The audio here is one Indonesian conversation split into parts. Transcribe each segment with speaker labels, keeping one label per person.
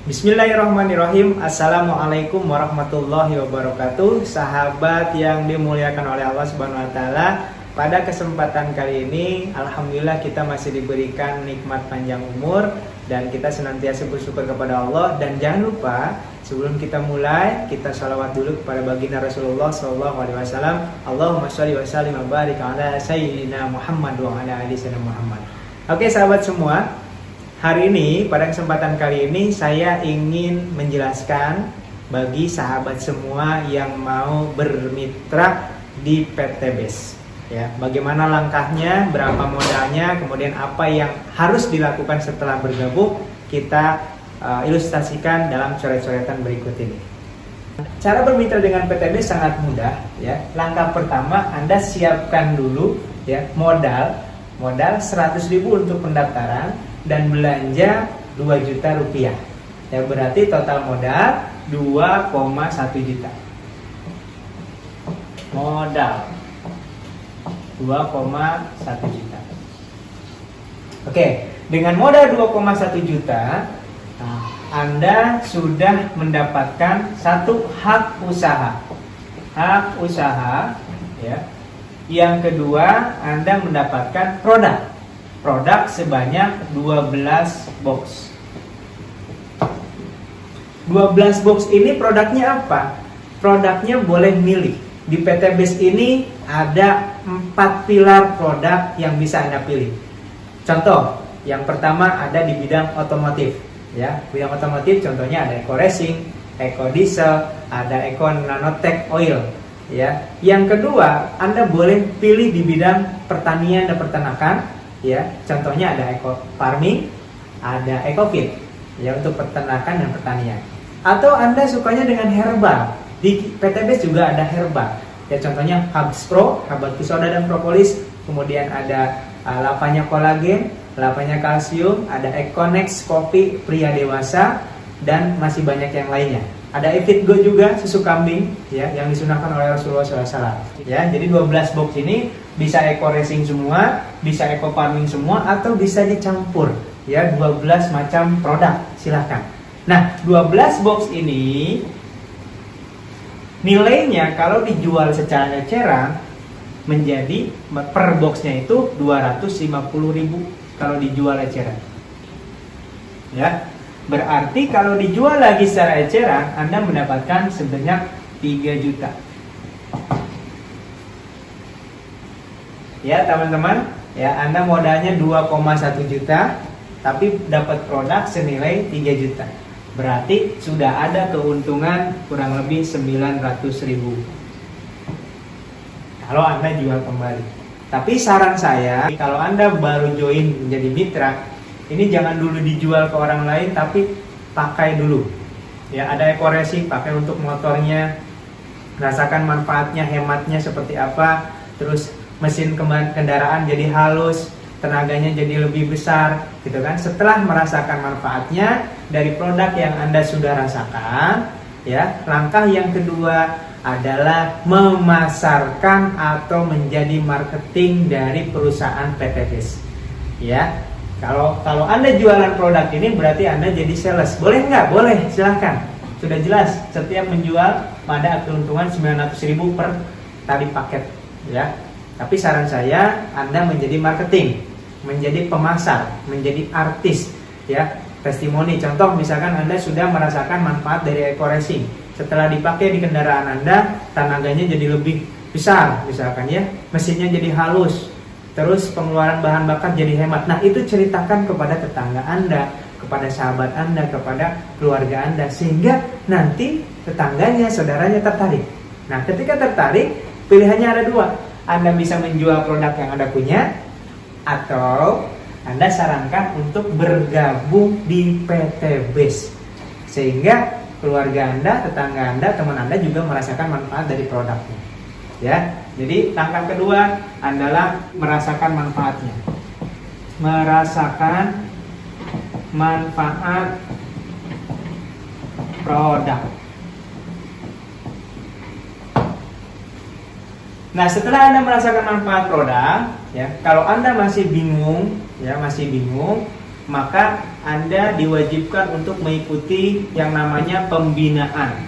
Speaker 1: Bismillahirrahmanirrahim. Assalamualaikum warahmatullahi wabarakatuh. Sahabat yang dimuliakan oleh Allah Subhanahu wa taala, pada kesempatan kali ini alhamdulillah kita masih diberikan nikmat panjang umur dan kita senantiasa bersyukur kepada Allah. Dan jangan lupa sebelum kita mulai, kita sholawat dulu kepada baginda Rasulullah SAW. Allahumma sholli wa sallim wa barik ala sayyidina Muhammad wa ala ali sayyidina Muhammad. Oke sahabat semua, hari ini, pada kesempatan kali ini saya ingin menjelaskan bagi sahabat semua yang mau bermitra di PT BES. Ya, bagaimana langkahnya, berapa modalnya, kemudian apa yang harus dilakukan setelah bergabung, kita ilustrasikan dalam coret-coretan berikut ini. Cara bermitra dengan PT BES sangat mudah. Ya. Langkah pertama, Anda siapkan dulu ya modal 100.000 untuk pendaftaran dan belanja 2 juta rupiah. Ya, berarti total modal 2,1 juta. Modal 2,1 juta. Oke, dengan modal 2,1 juta, Anda sudah mendapatkan satu hak usaha. Hak usaha, ya. Yang kedua, Anda mendapatkan produk sebanyak 12 box. 12 box ini produknya apa? Produknya boleh milih. Di PT BES ini ada 4 pilar produk yang bisa Anda pilih. Contoh, yang pertama ada di bidang otomotif. Ya, bidang otomotif contohnya ada Eco Racing, Eco Diesel, ada Eco Nanotech Oil. Ya, yang kedua, Anda boleh pilih di bidang pertanian dan peternakan. Ya, contohnya ada Eco Farming, ada Eco Feed, ya untuk peternakan dan pertanian. Atau Anda sukanya dengan herbal, di PT BES juga ada herbal. Ya, contohnya Hubs Pro, Habatus Soda dan Propolis, kemudian ada lavanya kolagen, lavanya kalsium, ada Econex kopi pria dewasa, dan masih banyak yang lainnya. Ada Evit Go juga, susu kambing ya yang disunahkan oleh Rasulullah SAW. Ya, jadi 12 box ini bisa Eco Racing semua, bisa Eco Farming semua, atau bisa dicampur ya 12 macam produk, silahkan. Nah, 12 box ini nilainya kalau dijual secara eceran menjadi per boxnya itu 250.000 kalau dijual eceran. Ya. Berarti kalau dijual lagi secara eceran, Anda mendapatkan sebanyak 3 juta. Ya teman-teman, ya Anda modalnya 2,1 juta, tapi dapat produk senilai 3 juta. Berarti sudah ada keuntungan kurang lebih 900.000. Kalau Anda jual kembali. Tapi saran saya, kalau Anda baru join menjadi mitra, ini jangan dulu dijual ke orang lain, tapi pakai dulu. Ya, ada Eco Racing, pakai untuk motornya, rasakan manfaatnya, hematnya seperti apa. Terus mesin kendaraan jadi halus, tenaganya jadi lebih besar, gitu kan. Setelah merasakan manfaatnya dari produk yang Anda sudah rasakan, ya, langkah yang kedua adalah memasarkan atau menjadi marketing dari perusahaan PT BES. Ya. Kalau Anda jualan produk ini berarti Anda jadi sales. Boleh nggak? Boleh, silahkan. Sudah jelas, setiap menjual ada keuntungan 900.000 per tali paket. Ya. Tapi saran saya, Anda menjadi marketing, menjadi pemasar, menjadi artis. Ya. Testimoni, contoh misalkan Anda sudah merasakan manfaat dari Eco Racing. Setelah dipakai di kendaraan Anda, tenaganya jadi lebih besar, misalkan ya. Mesinnya jadi halus. Terus pengeluaran bahan bakar jadi hemat. Nah, itu ceritakan kepada tetangga Anda, kepada sahabat Anda, kepada keluarga Anda, sehingga nanti tetangganya, saudaranya tertarik. Nah, ketika tertarik, pilihannya ada 2. Anda bisa menjual produk yang Anda punya, atau Anda sarankan untuk bergabung di PT BES, sehingga keluarga Anda, tetangga Anda, teman Anda juga merasakan manfaat dari produknya. Ya, jadi langkah kedua adalah merasakan manfaatnya. Merasakan manfaat produk. Nah, setelah Anda merasakan manfaat produk, ya, kalau Anda masih bingung, maka Anda diwajibkan untuk mengikuti yang namanya pembinaan.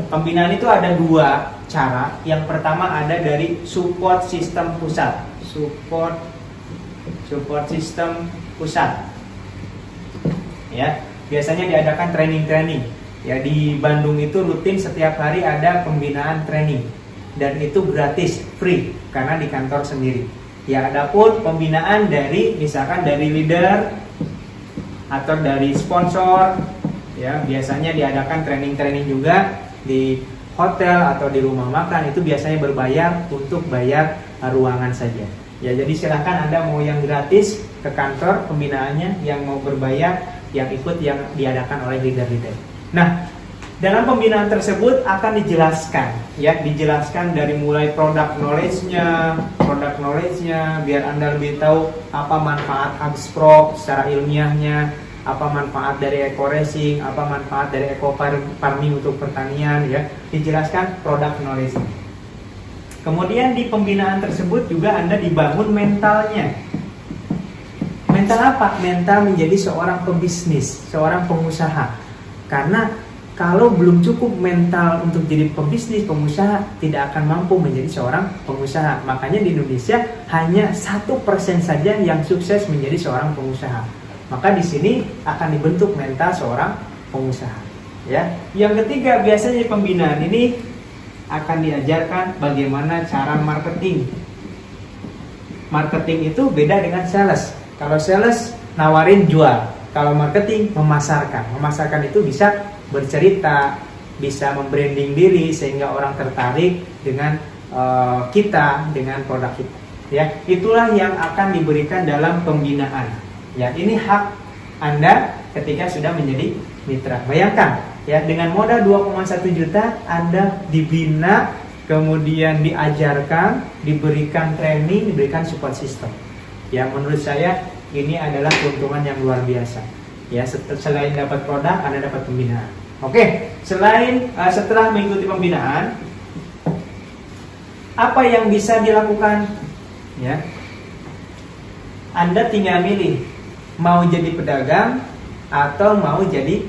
Speaker 1: Pembinaan itu ada dua cara. Yang pertama ada dari support sistem pusat. Support sistem pusat. Ya, biasanya diadakan training. Ya, di Bandung itu rutin setiap hari ada pembinaan training. Dan itu gratis, free, karena di kantor sendiri. Ya, adapun pembinaan dari misalkan dari leader atau dari sponsor, ya biasanya diadakan training juga di hotel atau di rumah makan, itu biasanya berbayar untuk bayar ruangan saja. Ya, jadi silahkan Anda mau yang gratis ke kantor pembinaannya, yang mau berbayar yang ikut yang diadakan oleh leader-leader. Nah, dalam pembinaan tersebut akan dijelaskan dari mulai product knowledge-nya, biar Anda lebih tahu apa manfaat HubSpot secara ilmiahnya, apa manfaat dari eco racing, apa manfaat dari eco farming untuk pertanian, ya, dijelaskan product knowledge. Kemudian di pembinaan tersebut juga Anda dibangun mentalnya. Mental apa? Mental menjadi seorang pebisnis, seorang pengusaha. Karena kalau belum cukup mental untuk jadi pebisnis, pengusaha, tidak akan mampu menjadi seorang pengusaha. Makanya di Indonesia hanya 1% saja yang sukses menjadi seorang pengusaha. Maka di sini akan dibentuk mental seorang pengusaha. Ya. Yang ketiga, biasanya di pembinaan ini akan diajarkan bagaimana cara marketing. Marketing itu beda dengan sales. Kalau sales nawarin jual, kalau marketing memasarkan. Memasarkan itu bisa bercerita, bisa membranding diri sehingga orang tertarik dengan kita, dengan produk kita. Ya, itulah yang akan diberikan dalam pembinaan. Ya, ini hak Anda ketika sudah menjadi mitra. Bayangkan, ya, dengan modal 2,1 juta Anda dibina, kemudian diajarkan, diberikan training, diberikan support system. Ya, menurut saya ini adalah keuntungan yang luar biasa. Ya, selain dapat produk, Anda dapat pembinaan. Oke, setelah mengikuti pembinaan, apa yang bisa dilakukan? Ya, Anda tinggal milih mau jadi pedagang atau mau jadi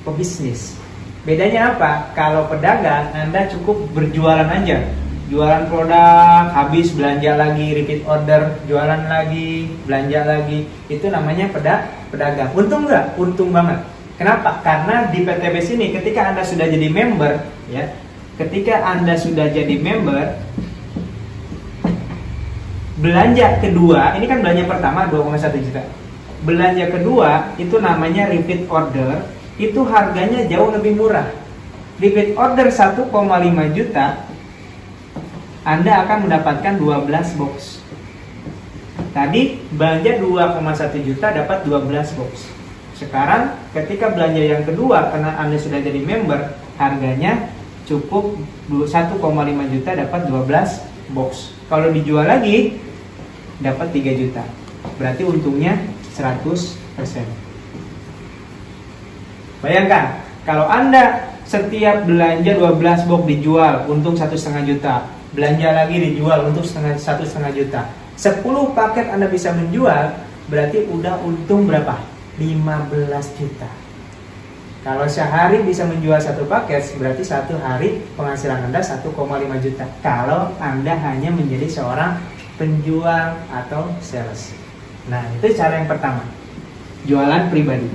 Speaker 1: pebisnis. Bedanya apa? Kalau pedagang, Anda cukup berjualan aja. Jualan produk, habis belanja lagi, repeat order, jualan lagi, belanja lagi. Itu namanya pedagang. Untung nggak? Untung banget. Kenapa? Karena di PTBS ini ketika Anda sudah jadi member, ya, belanja kedua, ini kan belanja pertama 2,1 juta. Belanja kedua itu namanya repeat order, itu harganya jauh lebih murah. Repeat order 1,5 juta, Anda akan mendapatkan 12 box. Tadi belanja 2,1 juta dapat 12 box. Sekarang ketika belanja yang kedua, karena Anda sudah jadi member, harganya cukup 1,5 juta dapat 12 box. Kalau dijual lagi dapat 3 juta. Berarti untungnya 100%. Bayangkan, kalau Anda setiap belanja 12 box dijual, untung 1,5 juta. Belanja lagi dijual, untung 1,5 juta. 10 paket Anda bisa menjual, berarti udah untung berapa? 15 juta. Kalau sehari bisa menjual 1 paket, berarti 1 hari penghasilan Anda 1,5 juta. Kalau Anda hanya menjadi seorang penjual atau sales. Nah, itu cara yang pertama. Jualan pribadi.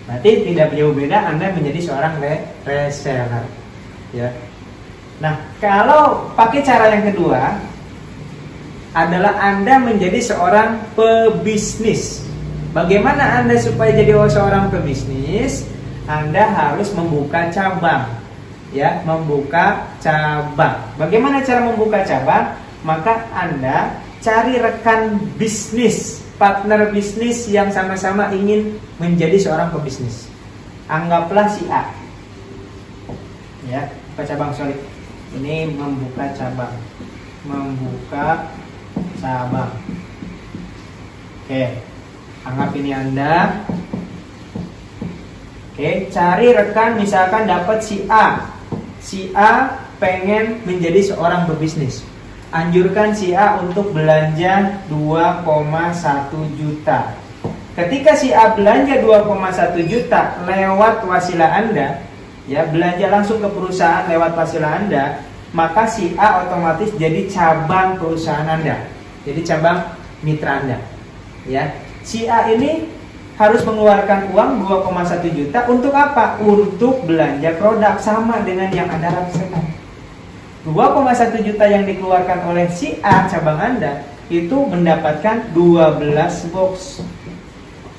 Speaker 1: Berarti tidak jauh beda Anda menjadi seorang reseller. Ya. Nah, kalau pakai cara yang kedua, adalah Anda menjadi seorang pebisnis. Bagaimana Anda supaya jadi seorang pebisnis? Anda harus membuka cabang. Ya, membuka cabang. Bagaimana cara membuka cabang? Maka Anda cari rekan bisnis, partner bisnis yang sama-sama ingin menjadi seorang pebisnis. Anggaplah si A. Ya, buka cabang, sorry. Ini membuka cabang. Membuka cabang. Oke, anggap ini Anda. Oke, cari rekan, misalkan dapat si A. Si A pengen menjadi seorang pebisnis. Anjurkan si A untuk belanja 2,1 juta. Ketika si A belanja 2,1 juta lewat wasilah Anda, ya, belanja langsung ke perusahaan lewat wasilah Anda, maka si A otomatis jadi cabang perusahaan Anda. Jadi cabang mitra Anda. Ya. Si A ini harus mengeluarkan uang 2,1 juta untuk apa? Untuk belanja produk, sama dengan yang Anda rasakan. 2,1 juta yang dikeluarkan oleh si A cabang Anda itu mendapatkan 12 box.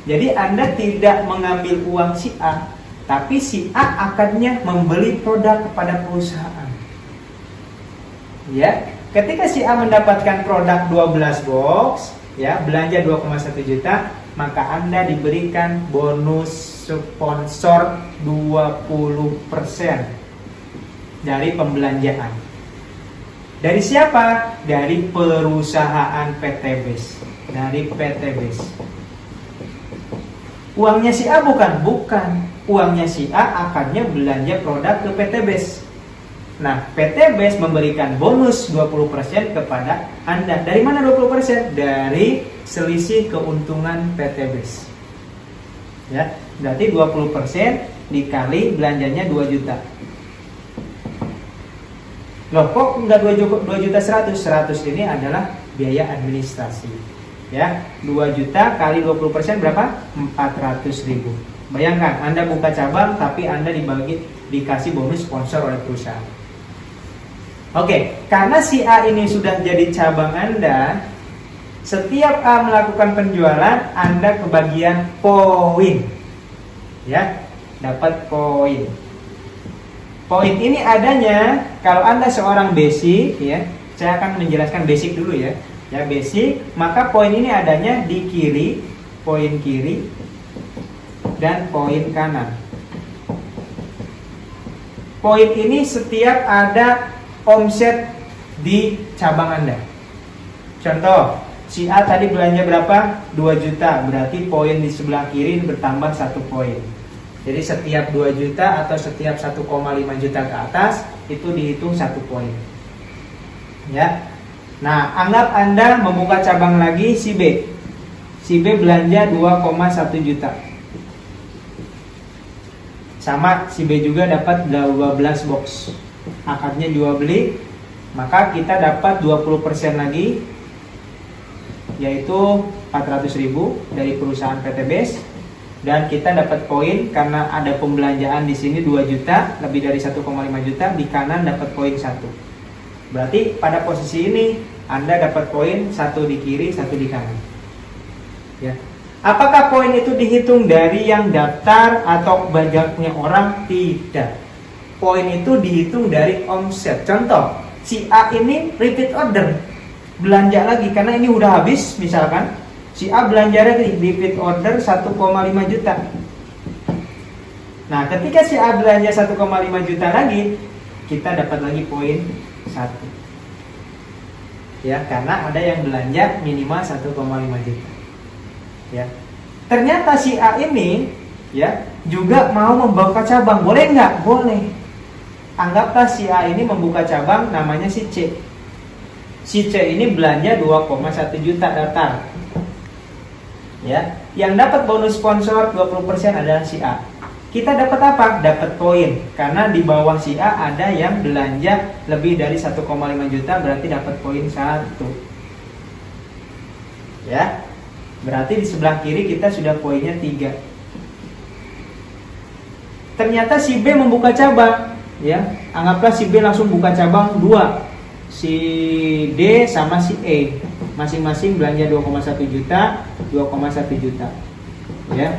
Speaker 1: Jadi Anda tidak mengambil uang si A, tapi si A akannya membeli produk kepada perusahaan. Ya, ketika si A mendapatkan produk 12 box, ya, belanja 2,1 juta, maka Anda diberikan bonus sponsor 20% dari pembelanjaan. Dari siapa? Dari perusahaan PT BES. Dari PT BES. Uangnya si A bukan? Bukan. Uangnya si A akannya belanja produk ke PT BES. Nah, PT BES memberikan bonus 20% kepada Anda. Dari mana 20%? Dari selisih keuntungan PT BES. Ya, berarti 20% dikali belanjanya 2 juta. Loh, kok enggak 2 juta 100? 100 ini adalah biaya administrasi. Ya, 2 juta kali 20% berapa? 400.000. Bayangkan, Anda buka cabang tapi Anda dikasih bonus sponsor oleh perusahaan. Oke, karena si A ini sudah jadi cabang Anda, setiap A melakukan penjualan, Anda kebagian poin. Ya, dapat poin. Poin ini adanya kalau Anda seorang basic, ya. Saya akan menjelaskan basic dulu ya. Ya, basic, maka poin ini adanya di kiri, poin kiri dan poin kanan. Poin ini setiap ada omset di cabang Anda. Contoh, si A tadi belanja berapa? 2 juta, berarti poin di sebelah kiri bertambah 1 poin. Jadi setiap 2 juta atau setiap 1,5 juta ke atas itu dihitung 1 poin. Ya. Nah, anggap Anda membuka cabang lagi si B. Si B belanja 2,1 juta. Sama, si B juga dapat 12 box. Akadnya jual beli, maka kita dapat 20% lagi, yaitu 400.000 dari perusahaan PT BES. Dan kita dapat poin karena ada pembelanjaan di sini 2 juta, lebih dari 1,5 juta, di kanan dapat poin 1. Berarti pada posisi ini Anda dapat poin 1 di kiri, 1 di kanan. Ya. Apakah poin itu dihitung dari yang daftar atau banyaknya orang? Tidak. Poin itu dihitung dari omset. Contoh, si A ini repeat order, belanja lagi karena ini udah habis misalkan. Si A belanja lagi, repeat order 1,5 juta. Nah, ketika si A belanja 1,5 juta lagi, kita dapat lagi poin 1. Ya, karena ada yang belanja minimal 1,5 juta. Ya. Ternyata si A ini, ya, juga mau membuka cabang. Boleh nggak? Boleh. Anggaplah si A ini membuka cabang namanya si C. Si C ini belanja 2,1 juta daftar. Ya, yang dapat bonus sponsor 20% adalah si A. Kita dapat apa? Dapat poin. Karena di bawah si A ada yang belanja lebih dari 1,5 juta, berarti dapat poin 1. Ya. Berarti di sebelah kiri kita sudah poinnya 3. Ternyata si B membuka cabang, ya. Anggaplah si B langsung buka cabang 2. Si D sama si E masing-masing belanja 2,1 juta, 2,1 juta. Ya.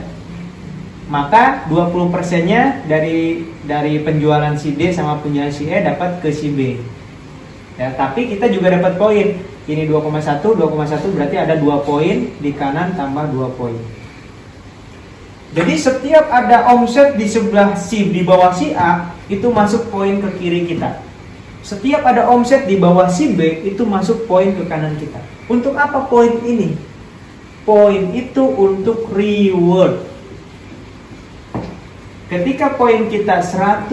Speaker 1: Maka 20%-nya dari penjualan si D sama penjualan si E dapat ke si B. Ya, tapi kita juga dapat poin. Ini 2,1 berarti ada 2 poin, di kanan tambah 2 poin. Jadi setiap ada omset di sebelah di bawah si A, itu masuk poin ke kiri kita. Setiap ada omset di bawah si B, itu masuk poin ke kanan kita. Untuk apa poin ini? Poin itu untuk reward. Ketika poin kita 100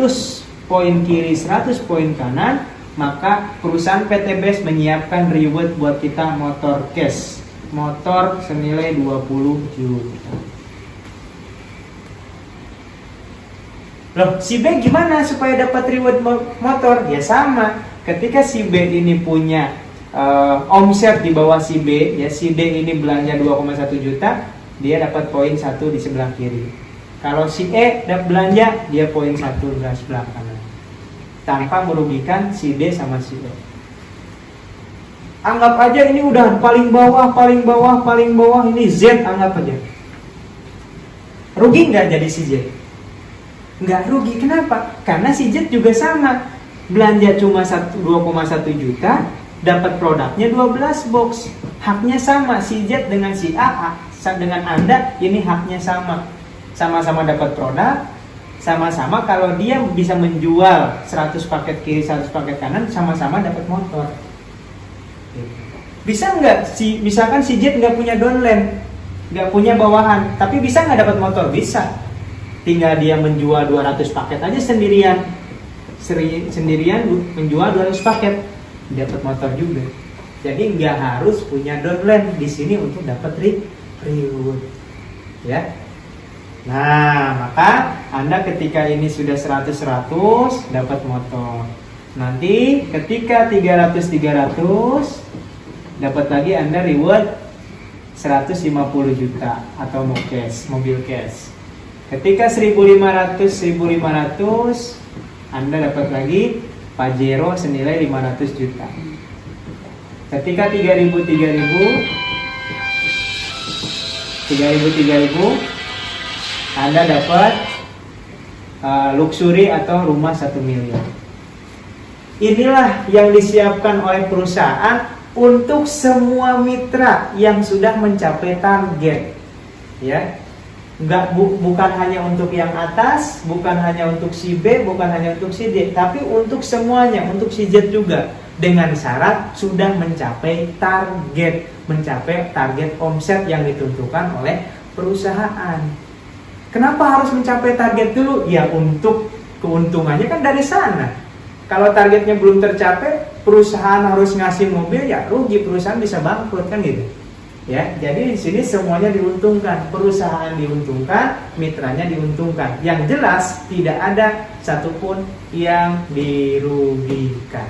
Speaker 1: poin kiri, 100 poin kanan, maka perusahaan PT BEST menyiapkan reward buat kita motor cash. Motor senilai 20 juta. Loh, si B gimana supaya dapat reward motor? Ya sama, ketika si B ini punya omset di bawah si B, ya si D ini belanja 2,1 juta, dia dapat poin 1 di sebelah kiri. Kalau si E dapat belanja, dia poin 1 di sebelah kanan, tanpa merugikan si D sama si E. Anggap aja ini udah paling bawah, ini Z, anggap aja. Rugi nggak jadi si Z? Nggak rugi, kenapa? Karena si Z juga sama, belanja cuma 2,1 juta, dapat produknya 12 box. Haknya sama, si Z dengan si A, dengan Anda, ini haknya sama. Sama-sama dapat produk, sama-sama kalau dia bisa menjual 100 paket kiri, 100 paket kanan, sama-sama dapat motor. Bisa nggak misalkan si Jet nggak punya downline, nggak punya bawahan, tapi bisa nggak dapat motor? Bisa. Tinggal dia menjual 200 paket aja sendirian menjual 200 paket, dapat motor juga. Jadi nggak harus punya downline di sini untuk dapat reward, ya. Nah, maka Anda ketika ini sudah 100 dapat motor. Nanti ketika 300 dapat lagi Anda reward 150 juta atau mobil cash. Ketika 1500 Anda dapat lagi Pajero senilai 500 juta. Ketika 3000 Anda dapat luxury atau rumah 1 miliar. Inilah yang disiapkan oleh perusahaan untuk semua mitra yang sudah mencapai target, ya. Bukan hanya untuk yang atas, bukan hanya untuk si B, bukan hanya untuk si D, tapi untuk semuanya, untuk si Z juga, dengan syarat sudah mencapai target omset yang ditentukan oleh perusahaan. Kenapa harus mencapai target dulu? Ya untuk keuntungannya kan dari sana. Kalau targetnya belum tercapai, perusahaan harus ngasih mobil, ya rugi, perusahaan bisa bangkrut kan gitu. Ya, jadi di sini semuanya diuntungkan, perusahaan diuntungkan, mitranya diuntungkan. Yang jelas tidak ada satupun yang dirugikan.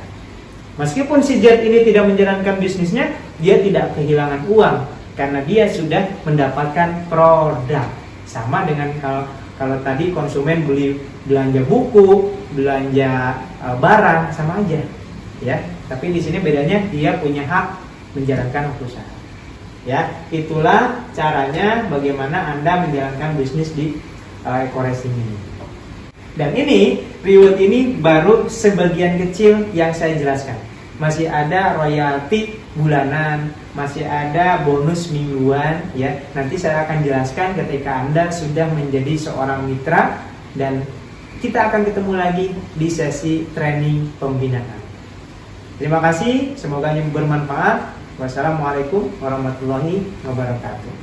Speaker 1: Meskipun si Jet ini tidak menjalankan bisnisnya, dia tidak kehilangan uang karena dia sudah mendapatkan produk. Sama dengan kalau tadi konsumen belanja buku, belanja barang, sama aja, ya. Tapi di sini bedanya dia punya hak menjalankan usaha. Ya, itulah caranya bagaimana Anda menjalankan bisnis di Eco-Racing ini. Dan ini reward ini baru sebagian kecil yang saya jelaskan. Masih ada royalti bulanan, masih ada bonus mingguan, ya. Nanti saya akan jelaskan ketika Anda sudah menjadi seorang mitra, dan kita akan ketemu lagi di sesi training pembinaan. Terima kasih, semoga ini bermanfaat. Wassalamualaikum warahmatullahi wabarakatuh.